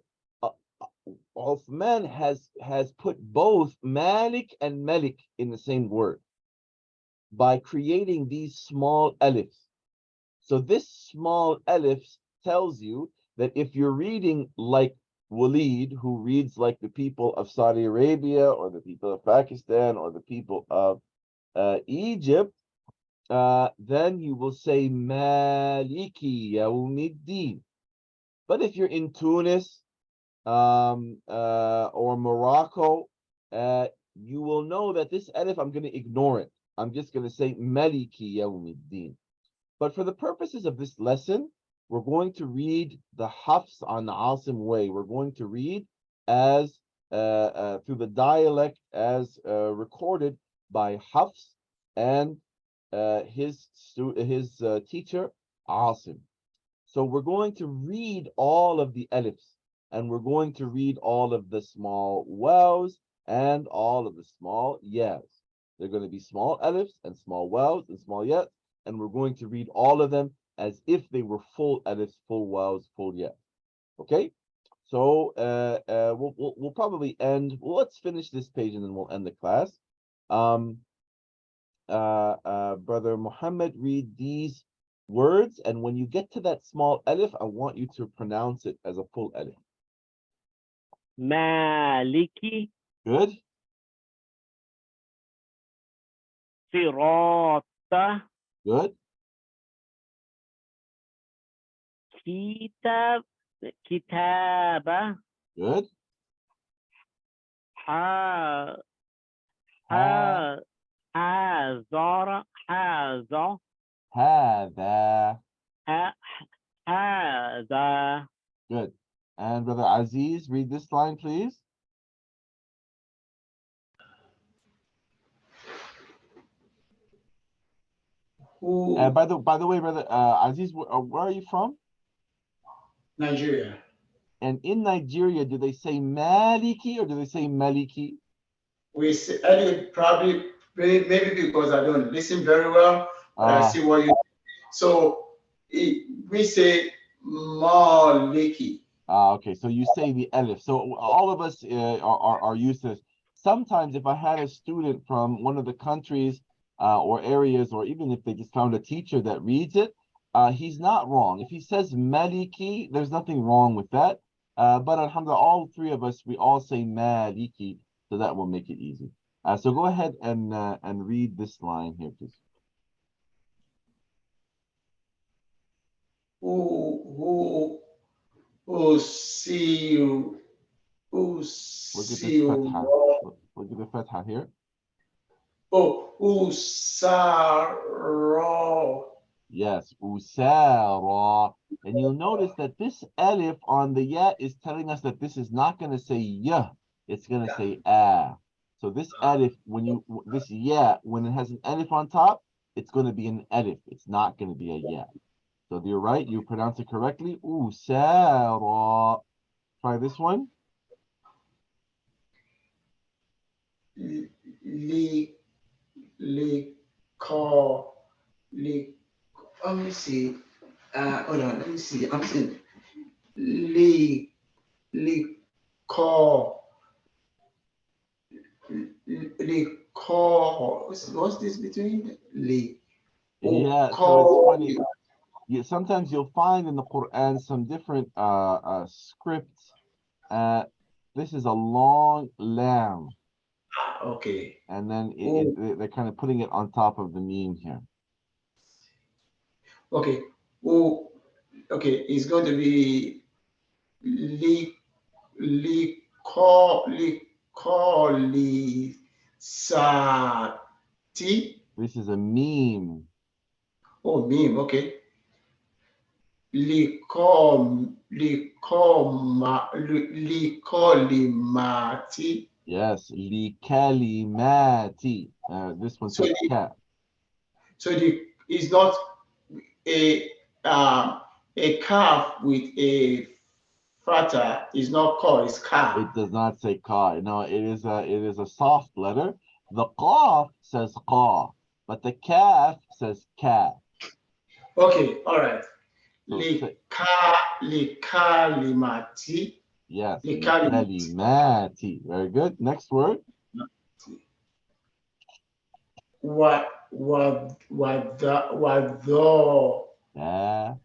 Uthman has put both Malik and Malik in the same word by creating these small alifs. So this small alif tells you that if you're reading like Walid, who reads like the people of Saudi Arabia or the people of Pakistan or the people of Egypt, then you will say Maliki Yawmiddin. But if you're in Tunis or Morocco, you will know that this alif, I'm going to ignore it. I'm just going to say Maliki Yawmiddin. But for the purposes of this lesson, we're going to read the Hafs on Asim way. We're going to read as through the dialect as recorded by Hafs and his teacher Asim. So we're going to read all of the alifs, and we're going to read all of the small waws and all of the small yas. They're going to be small alifs and small waws and small yas, and we're going to read all of them as if they were full alifs, full waws, full yas. Okay? So we'll probably end. Well, let's finish this page and then we'll end the class. Brother Muhammad, read these words, and when you get to that small alif, I want you to pronounce it as a full alif.
Maliki
Good?
Sirata
Good?
Kitaba
Good?
Ha
Ha,
Hazara Haza
hada.
Haza
Good. And Brother Aziz, read this line, please.
Who?
By the way, Brother Aziz, where are you from?
Nigeria.
And in Nigeria, do they say Maliki or do they say Maliki?
We say, anyway, probably maybe because I don't listen very well, but I see what you. So we say Maliki.
Okay, so you say the alif. So all of us are used to this. Sometimes if I had a student from one of the countries or areas, or even if they just found a teacher that reads it, he's not wrong. If he says Maliki, there's nothing wrong with that. But alhamdulillah, all three of us, we all say Maliki, so that will make it easy. So go ahead and read this line here, please.
Who see you? Who
Look at
see
this
you?
fatha. Look at the fatha here.
Oh, Usara.
Yes, usara. And you'll notice that this alif on the ya is telling us that this is not going to say ya, it's going to say ah. So this alif, this ya, when it has an alif on top, it's going to be an alif. It's not going to be a ya. So you're right, you pronounce it correctly. Usara. Try this one.
Call. Let me see. Hold on. Let me see. I'm saying call. Call. What's this between?
Yeah, so it's funny. Sometimes you'll find in the Quran some different scripts. This is a long lam.
Okay.
And then they're kind of putting it on top of the meme here.
Okay. Okay. It's going to be Sati.
This is a meme.
Oh, meme. Okay. Likolimati.
Yes, likalimati. This one says cat.
So it's not a calf with a fata. It's not called. It's calf.
It does not say ka. No, it is a soft letter. The qaf says qa, but the kaf says ka.
Okay, all right.
So
Likalimati.
yes,
لكلمة.
Kalimati. Very good. Next word.
وذلك
Yeah.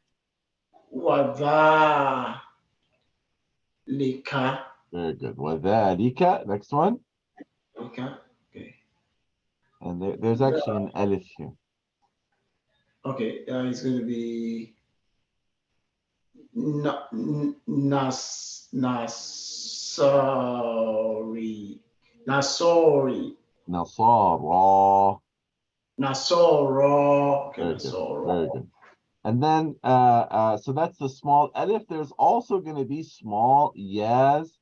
Very good. Wadhalika. Next one.
Okay.
And there's actually an alif here.
Okay, it's going to be Nasori.
Nasara.
Nasoro. Okay,
Very good.
Nasoro.
Very good. And then, so that's the small alif. There's also going to be small yas,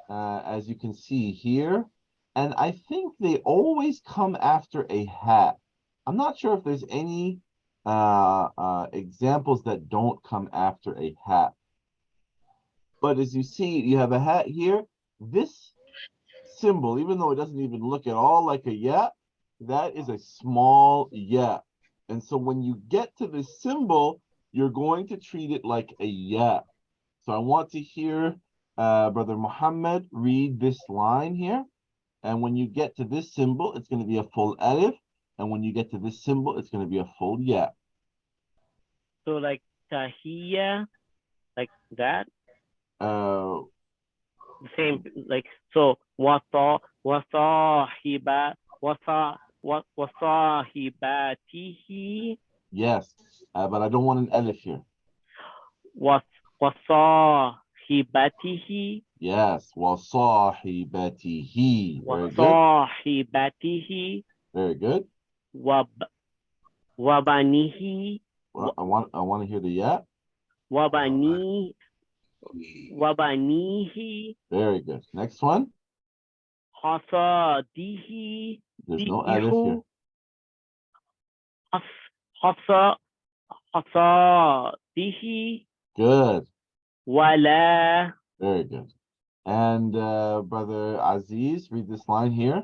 as you can see here. And I think they always come after a hat. I'm not sure if there's any examples that don't come after a hat. But as you see, you have a hat here. This symbol, even though it doesn't even look at all like a ya, that is a small ya. And so when you get to this symbol, you're going to treat it like a ya. So I want to hear Brother Muhammad read this line here. And when you get to this symbol, it's going to be a full alif. And when you get to this symbol, it's going to be a full ya.
So like tahiyya, like that.
Uh,
The same, like, so wasahibatihi,
yes, but I don't want an alif here.
wasahibatihi,
Yes, wasahibatihi. Very good.
wasahibatihi,
Very good.
wabanihi,
Well, I want to hear the ya.
wabanihi,
Very good. Next one.
hasadihi,
There's no alif here.
hasadihi,
Good.
wala.
Very good. And Brother Aziz, read this line here.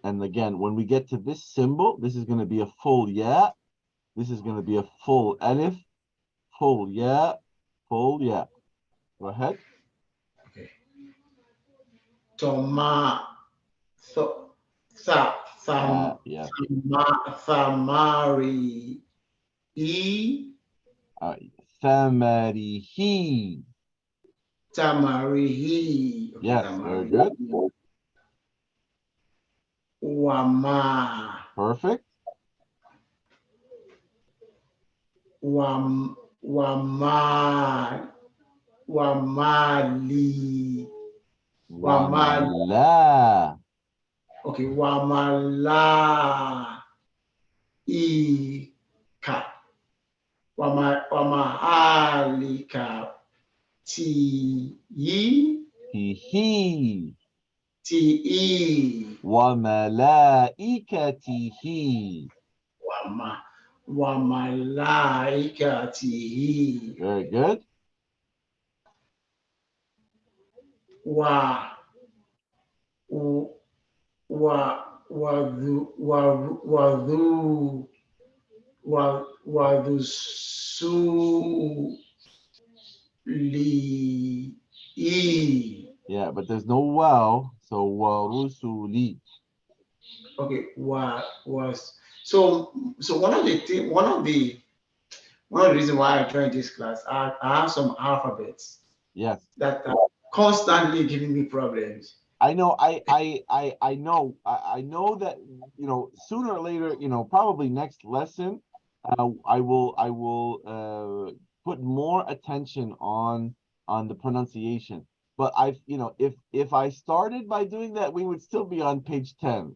And again, when we get to this symbol, this is going to be a full ya. This is going to be a full alif, full ya, full ya. Go ahead.
Okay.
Yes.
Thamari.
Thamarihi.
Tamarihi. Okay,
Yes, very good.
Wama.
Perfect.
Wamali.
Wamala.
Okay, Wamala. Ika. Wamahalika. Ti.
Tihi.
Ti.
Wamalaikatihi.
Wamalaikatihi.
Very good. Yeah, but there's no wow, so warusuli.
Okay, so one of the reasons why I joined this class, I have some alphabets.
Yes.
That are constantly giving me problems.
I know. I know. I know that, sooner or later, probably next lesson, I will put more attention on the pronunciation. But if I started by doing that, we would still be on page 10.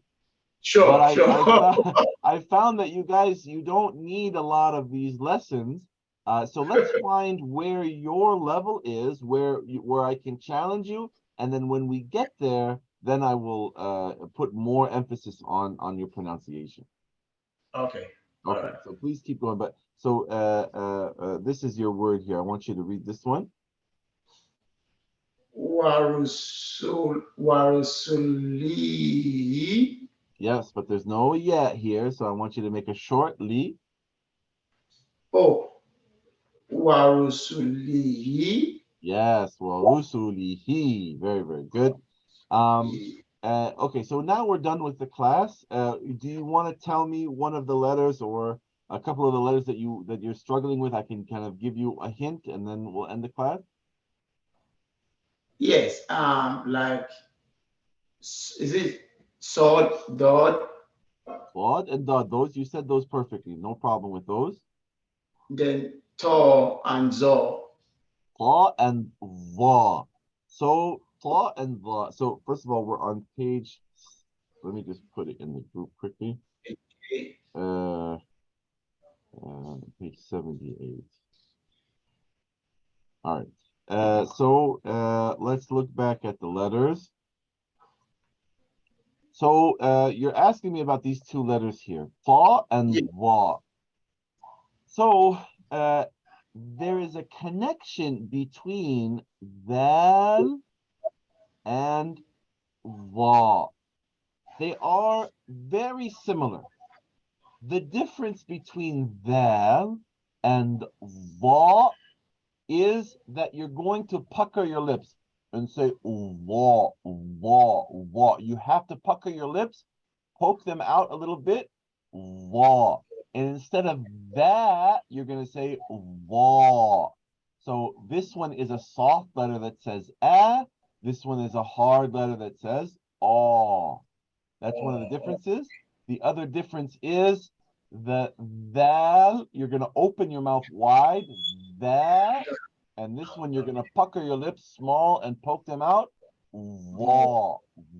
Sure,
but
sure.
I found that you guys, you don't need a lot of these lessons. So let's find where your level is, where I can challenge you, and then when we get there, then I will put more emphasis on your pronunciation.
Okay.
Okay.
Right.
So please keep going. But so this is your word here. I want you to read this one.
Warusuli.
Yes, but there's no yet here, so I want you to make a short li.
Oh, warusuli.
Yes, well, rusulihi. Very, very good. Okay, so now we're done with the class. Do you want to tell me one of the letters or a couple of the letters that you're struggling with? I can kind of give you a hint and then we'll end the class.
Yes, like, is it sword, dot,
Claude and Dot, those you said those perfectly. No problem with those.
then tor and zor?
Thaw and Va. So Thaw and Va. So first of all, we're on page. Let me just put it in the group quickly.
Okay.
Uh, Page 78. All right. Let's look back at the letters. So you're asking me about these two letters here, Fa and
Yeah.
Va. So there is a connection between Dal and Va. They are very similar. The difference between Dal and Va is that you're going to pucker your lips and say va, va, va. You have to pucker your lips, poke them out a little bit, va. And instead of that, you're going to say va. So this one is a soft letter that says a. This one is a hard letter that says oh. That's one of the differences. The other difference is the that you're going to open your mouth wide, that, and this one you're going to pucker your lips small and poke them out. Va,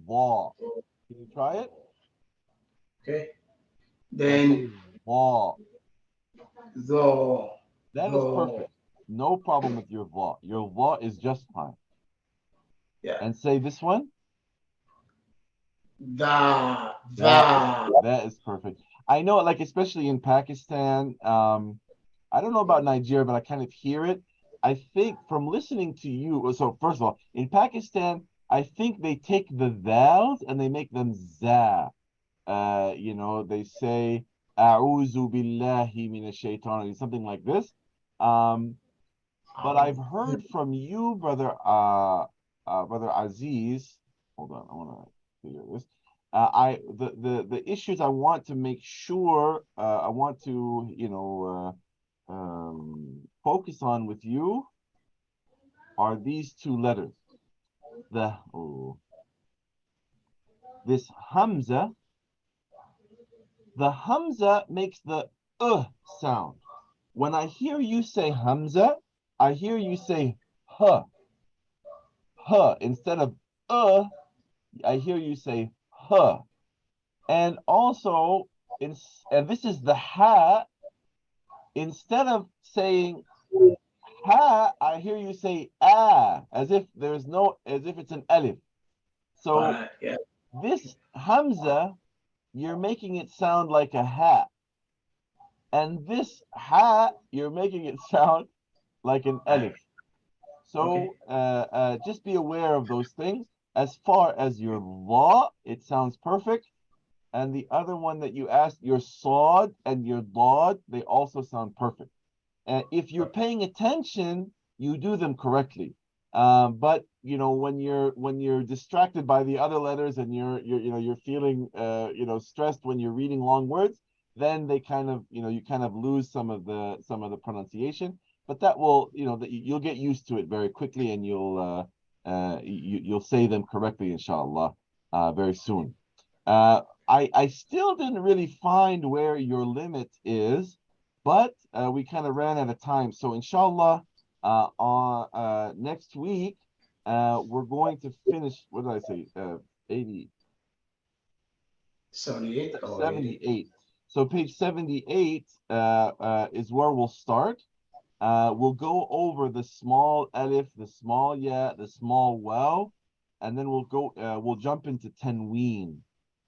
va. Can you try it?
Okay.
Now say
Then
va.
zor,
That is
zor.
perfect. No problem with your va. Your va is just fine.
Yeah.
And say this one. That is
Da.
that is perfect. I know, like especially in Pakistan, I don't know about Nigeria, but I kind of hear it. I think from listening to you, so first of all, in Pakistan, I think they take the vowels and they make them za. They say "A'udhu billahi minash shaitan," something like this. Um, but I've heard from you, brother Aziz. Hold on, I want to figure this. The issues I want to make sure I want to focus on with you are these two letters. This Hamza. The Hamza makes the sound. When I hear you say Hamza, I hear you say huh, huh instead of I hear you say huh. And also, and this is the ha. Instead of saying ha, I hear you say ah, as if it's an alif. So
Right. Yeah.
this Hamza, you're making it sound like a ha. And this ha, you're making it sound like an alif.
Okay.
So just be aware of those things. As far as your law, it sounds perfect. And the other one that you asked, your sod and your dod, they also sound perfect. If you're paying attention, you do them correctly. But when you're distracted by the other letters and you're feeling stressed when you're reading long words, then they kind of you kind of lose some of the pronunciation. But that will you'll get used to it very quickly and you'll say them correctly, inshallah, very soon. I still didn't really find where your limit is, but we kind of ran out of time. So inshallah, on next week, we're going to finish. What did I say? 80,
78 or 80.
78. So page 78 is where we'll start. We'll go over the small alif, the small ya, the small waw, and then we'll jump into tanween,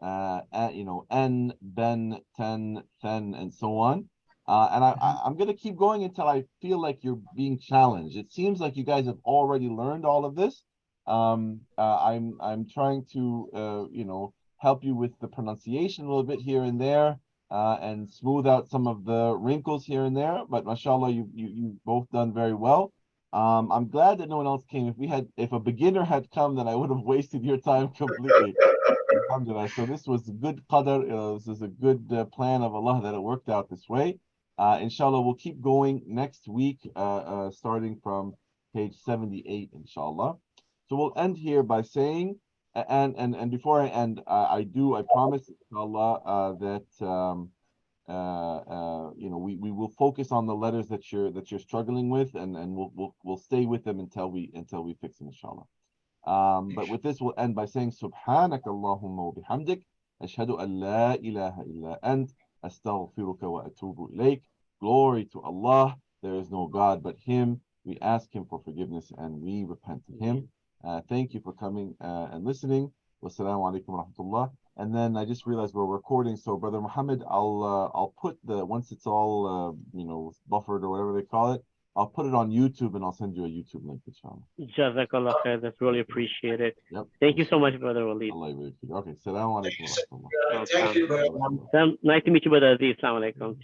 en, ben, ten, then, and so on. I'm gonna keep going until I feel like you're being challenged. It seems like you guys have already learned all of this. I'm trying to help you with the pronunciation a little bit here and there and smooth out some of the wrinkles here and there. But mashallah, you've both done very well. I'm glad that no one else came. If a beginner had come, then I would have wasted your time completely. Alhamdulillah. So this was good qadr. This is a good plan of Allah that it worked out this way. Inshallah, we'll keep going next week, starting from page 78, inshallah. So we'll end here by saying, and before I end, I promise, inshallah, that we will focus on the letters that you're struggling with, and we'll stay with them until we fix them, inshallah. But with this, we'll end by saying, Subhanak Allahumma wa bihamdik, ashhadu an la ilaha illa ant, astaghfiruka wa atubu ilayk. Glory to Allah, there is no God but Him. We ask Him for forgiveness and we repent to Him. Thank you for coming and listening. Wassalamu alaikum wa rahmatullah. And then I just realized we're recording, so Brother Muhammad, I'll put once it's all buffered or whatever they call it, I'll put it on YouTube and I'll send you a YouTube link, inshallah.
Jazakallah khair. That's really appreciated.
Yep.
Thank you so much, Brother Walid.
Allah yabarak feek. Okay, Assalamu alaikum wa rahmatullah.
Thank you very much.
Nice to meet you, Brother Aziz. Assalamu alaikum.